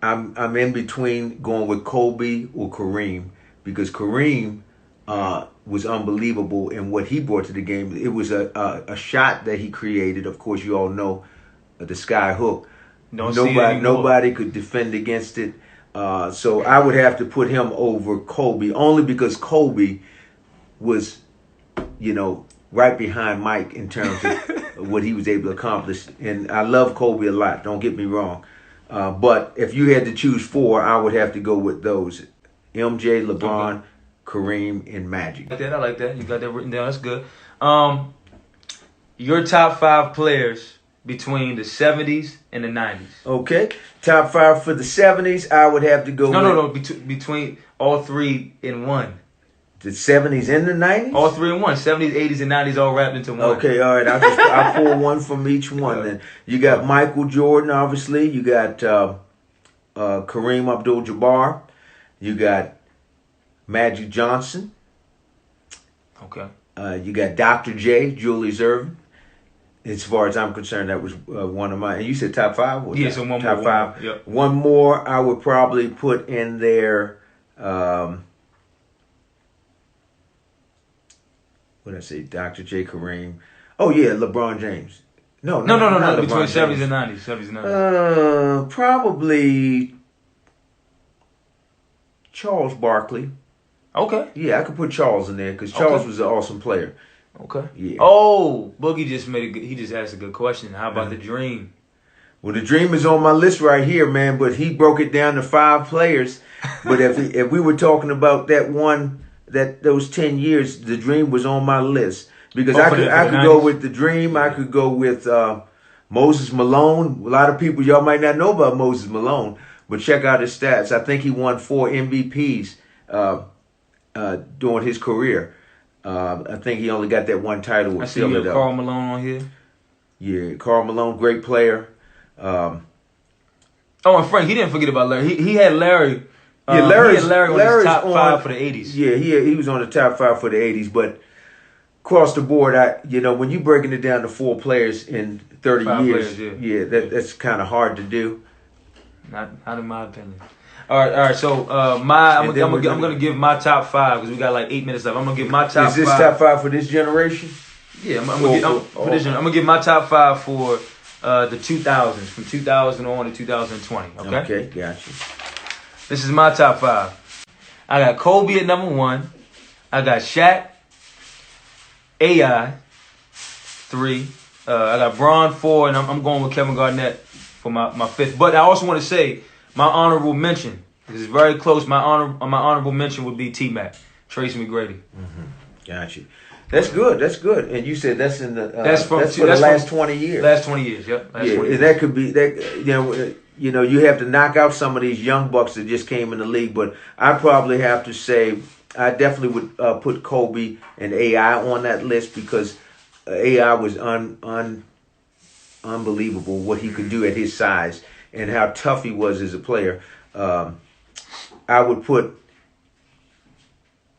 S2: I'm in between going with Kobe or Kareem because Kareem was unbelievable in what he brought to the game. It was a shot that he created. Of course, you all know the sky hook. Nobody could defend against it. So I would have to put him over Kobe only because Kobe was, right behind Mike in terms of what he was able to accomplish. And I love Kobe a lot. Don't get me wrong. But if you had to choose four, I would have to go with those: MJ, LeBron, Kareem, and Magic.
S1: I like that. You got that written down. That's good. Your top 5 players between the 70s and the 90s.
S2: Okay. Top 5 for the 70s, I would have to go
S1: No. Between all three in one.
S2: The 70s and the 90s?
S1: All three in one. 70s, 80s, and 90s all wrapped into one.
S2: Okay, all right. I'll pull one from each one then. You got Michael Jordan, obviously. You got Kareem Abdul-Jabbar. You got Magic Johnson. Okay. You got Dr. J, Julius Erving. As far as I'm concerned, that was one of mine. And you said top 5? Or
S1: yeah, so one
S2: top
S1: more.
S2: Top 5.
S1: Yep.
S2: One more I would probably put in there. What did I say? Dr. J, Kareem. Oh, yeah, LeBron James. No.
S1: Between 70s and 90s. 70s and 90s.
S2: Probably Charles Barkley.
S1: Okay.
S2: Yeah, I could put Charles in there because Charles was an awesome player.
S1: Okay.
S2: Yeah.
S1: Oh, Boogie he just asked a good question. How about the Dream?
S2: Well, the Dream is on my list right here, man. But he broke it down to 5 players. But if we were talking about those 10 years, the Dream was on my list because I could go with the Dream. I could go with Moses Malone. A lot of people, y'all might not know about Moses Malone, but check out his stats. I think he won 4 MVPs during his career. I think he only got that one title with Philadelphia.
S1: I see you have Karl Malone on here.
S2: Yeah, Karl Malone, great player.
S1: And Frank, he didn't forget about Larry. He had Larry.
S2: Larry's
S1: on his top 5 for the 80s.
S2: Yeah, he was on the top 5 for the 80s. But across the board, when you're breaking it down to 4 players in 30 years,
S1: players,
S2: that's kind of hard to do.
S1: Not in my opinion. All right. So I'm gonna give my top 5 because we got like 8 minutes left. I'm gonna give my top 5.
S2: Is this top 5 for this generation?
S1: Yeah, I'm gonna give my top 5 for the 2000s, from 2000 on to 2020.
S2: Okay, gotcha.
S1: This is my top 5. I got Kobe at number 1. I got Shaq, AI 3. I got Bron 4, and I'm going with Kevin Garnett for my 5th. But I also want to say my honorable mention, because it's very close. My honorable mention would be T-Mac, Tracy McGrady.
S2: Mm-hmm. Gotcha. That's good. And you said that's in the that's for the last 20 years.
S1: Last 20 years, yep.
S2: And that could be that. You have to knock out some of these young bucks that just came in the league. But I probably have to say I definitely would put Kobe and AI on that list because AI was unbelievable what he could do at his size and how tough he was as a player. I would put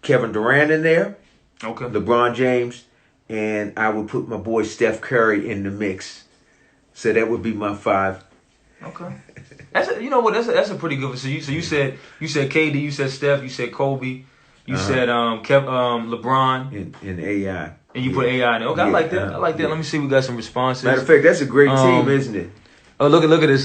S2: Kevin Durant in there.
S1: Okay.
S2: LeBron James, and I would put my boy Steph Curry in the mix. So that would be my 5.
S1: Okay. You know what? That's a pretty good. So you said KD, you said Steph, you said Kobe, you said LeBron
S2: in AI,
S1: and you put AI in it. Okay, I like that. I like that.
S2: Yeah.
S1: Let me see. We got some responses.
S2: Matter of fact, that's a great team, isn't it?
S1: Oh, look at this.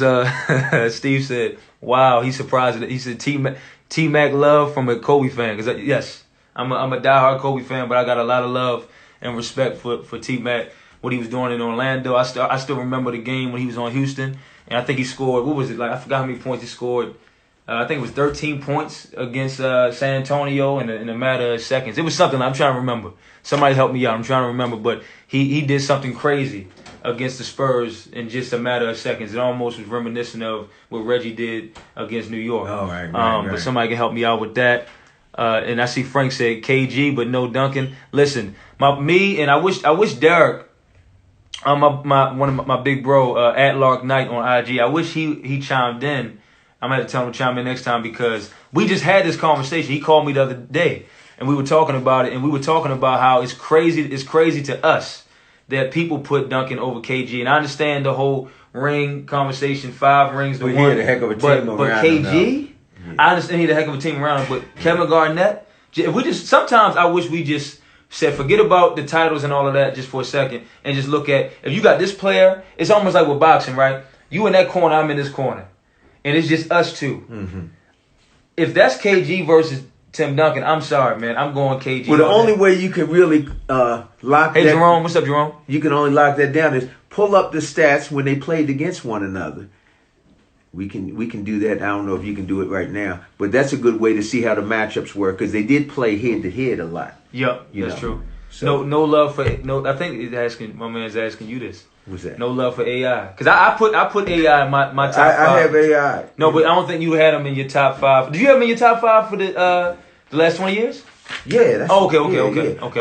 S1: Steve said, "Wow, he's surprised." He said, "T Mac love from a Kobe fan." Because yes, I'm a diehard Kobe fan, but I got a lot of love and respect for T Mac. What he was doing in Orlando. I still remember the game when he was on Houston, and I think he scored. What was it like? I forgot how many points he scored. I think it was 13 points against San Antonio in a matter of seconds. It was something. I'm trying to remember. Somebody help me out. I'm trying to remember, but he did something crazy against the Spurs in just a matter of seconds. It almost was reminiscent of what Reggie did against New York.
S2: Oh, right.
S1: But somebody can help me out with that. And I see Frank said KG, but no Duncan. Listen, I wish Derek, one of my big bro, at Lark Knight on IG. I wish he chimed in. I'm gonna have to tell him to chime in next time because we just had this conversation. He called me the other day and we were talking about it, and we were talking about how it's crazy to us that people put Duncan over KG. And I understand the whole ring conversation, 5 rings to 1.
S2: He had a heck of a team around
S1: but KG, I understand he had a heck of a team around him, but Kevin Garnett, sometimes I wish we just said forget about the titles and all of that just for a second and just look at, if you got this player, it's almost like with boxing, right? You in that corner, I'm in this corner. And it's just us two.
S2: Mm-hmm.
S1: If that's KG versus Tim Duncan, I'm sorry, man. I'm going KG.
S2: Well, the only way you can really lock
S1: Hey, Jerome. What's up, Jerome?
S2: You can only lock that down is pull up the stats when they played against one another. We can do that. I don't know if you can do it right now, but that's a good way to see how the matchups work because they did play head to head a lot.
S1: Yep, that's true. So no love for no. I think my man's asking you this.
S2: What's that?
S1: No love for AI because I put AI in my top 5.
S2: I have AI.
S1: No, but I don't think you had him in your top 5. Did you have him in your top 5 for the last 20 years?
S2: Yeah. That's,
S1: okay.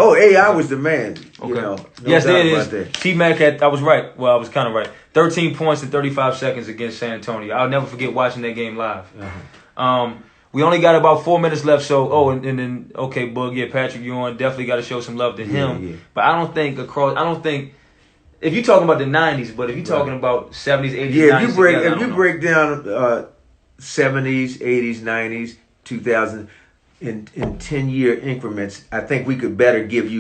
S2: Oh, AI was the man.
S1: Okay.
S2: You know,
S1: yes, there it is. T-Mac had. I was right. Well, I was kind of right. 13 points in 35 seconds against San Antonio. I'll never forget watching that game live. We only got about 4 minutes left. So, and then okay, Boog, yeah, Patrick, you on definitely got to show some love to him.
S2: Yeah.
S1: But I don't think if you're talking about the 90s, but if you're talking about 70s, 80s, 90s,
S2: if you break down 70s, 80s, 90s, 2000 in 10-year increments, I think we could better give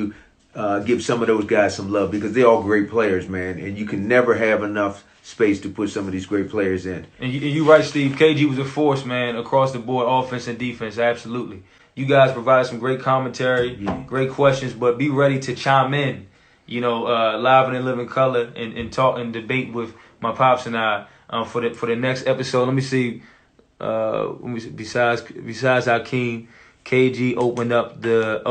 S2: some of those guys some love because they're all great players, man, and you can never have enough space to put some of these great players in.
S1: And you're right, Steve. KG was a force, man, across the board, offense and defense, absolutely. You guys provided some great commentary, great questions, but be ready to chime in. Live and in living color and talk and debate with my pops and I for the next episode. Let me see. Besides Hakeem, KG opened up the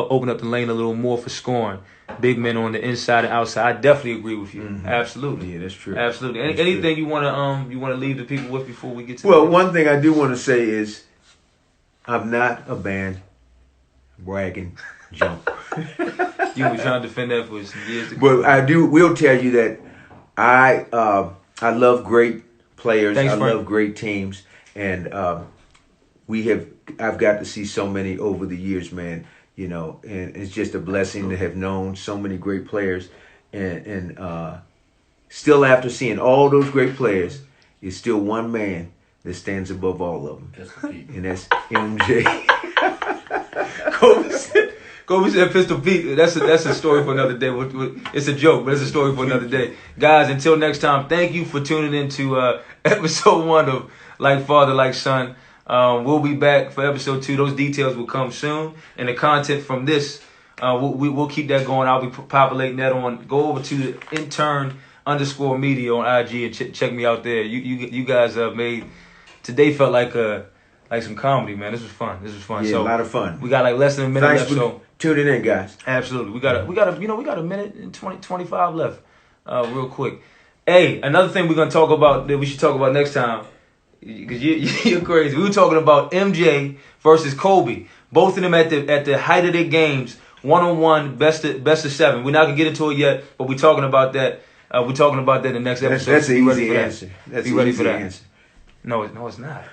S1: lane a little more for scoring. Big men on the inside and outside. I definitely agree with you. Mm-hmm. Absolutely.
S2: Yeah, that's true.
S1: Absolutely. Anything you wanna leave the people with before we get to?
S2: Well, one thing I do want to say is, I'm not a band bragging jump.
S1: You were trying to defend that for some years ago.
S2: But will tell you that I love great players.
S1: Thanks,
S2: I
S1: Frank.
S2: love great teams, and I've got to see so many over the years, man. And it's just a blessing to have known so many great players, and still after seeing all those great players, is still one man that stands above all of them, and that's MJ.
S1: Kobe said Pistol Pete. That's a story for another day. It's a joke, but it's a story for another day. Guys, until next time, thank you for tuning in to episode 1 of Like Father, Like Son. We'll be back for episode 2. Those details will come soon. And the content from this, we'll keep that going. I'll be populating that on. Go over to the Intern _Media on IG and check me out there. You guys made today felt like some comedy, man. This was fun.
S2: Yeah,
S1: so
S2: a lot of fun.
S1: We got like less than a minute left. So
S2: tuning in, guys.
S1: Absolutely. We got a minute and 25 left. Real quick. Hey, another thing we're gonna talk about that we should talk about next time, because you're crazy. We were talking about MJ versus Kobe. Both of them at the height of their games, 1-on-1, best of 7. We're not gonna get into it yet, but we're talking about that. We're talking about that in the next episode.
S2: That's an easy answer.
S1: Be ready for that. No, it's not.